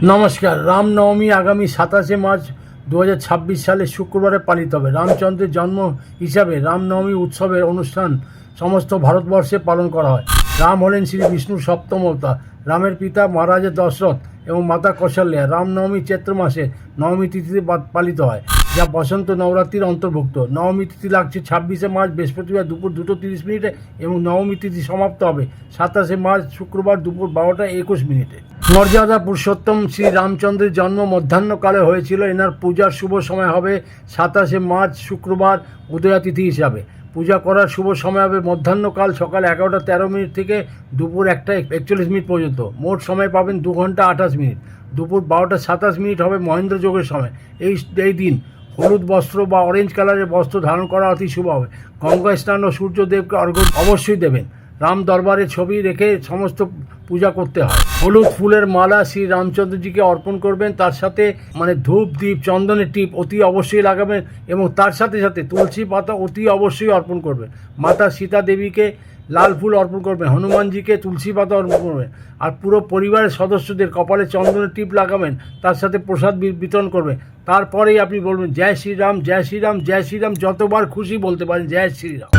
নমস্কার। রামনবমী আগামী 27শে মার্চ 2026 সালে শুক্রবারে পালিত হবে। রামচন্দ্রের জন্ম হিসাবে রামনবমী উৎসবের অনুষ্ঠান সমস্ত ভারতবর্ষে পালন করা হয়। রাম হলেন শ্রী বিষ্ণুর সপ্তম অবতার। রামের পিতা মহারাজা দশরথ এবং মাতা কৌশল্যা। রামনবমী চৈত্র মাসে নবমী তিথিতে পালিত হয়, যা বসন্ত নবরাত্রির অন্তর্ভুক্ত। নবমী তিথি লাগছে 26শে মার্চ বৃহস্পতিবার দুপুর 2:30 এবং নবমী তিথি সমাপ্ত হবে 27শে মার্চ শুক্রবার দুপুর 12:21। মর্যাদা পুরুষোত্তম শ্রী রামচন্দ্রের জন্ম মধ্যাহ্নকালে হয়েছিল। এনার পূজার শুভ সময় হবে 27শে মার্চ শুক্রবার উদয়া তিথি হিসাবে। পূজা করার শুভ সময় হবে মধ্যাহ্নকাল সকাল 11:13 থেকে দুপুর 1:41 পর্যন্ত। মোট সময় পাবেন 2 ঘন্টা 28 মিনিট। দুপুর 12:27 হবে মহেন্দ্র যোগের সময়। এই দিন হলুদ বস্ত্র বা অরেঞ্জ কালারের বস্ত্র ধারণ করা অতি শুভ হবে। গঙ্গা স্নান ও সূর্যদেবকে অর্ঘ্য অবশ্যই দেবেন। রাম দরবারে ছবি রেখে সমস্ত পূজা করতে হয়। হলুদ ফুলের মালা শ্রী রামচন্দ্রজিকে অর্পণ করবেন। তার সাথে ধূপ দ্বীপ চন্দনের টিপ অতি অবশ্যই লাগাবেন এবং তার সাথে সাথে তুলসী পাতা অতি অবশ্যই অর্পণ করবেন। মাতা সীতা দেবীকে লাল ফুল অর্পণ করবেন। হনুমানজিকে তুলসী পাতা অর্পণ করবেন। আর পুরো পরিবারের সদস্যদের কপালে চন্দনের টিপ লাগাবেন। তার সাথে প্রসাদ বিতরণ করবেন। তারপরেই আপনি বলবেন জয় শ্রীরাম, জয় শ্রীরাম, জয় শ্রীরাম। যতবার খুশি বলতে পারেন জয় শ্রীরাম।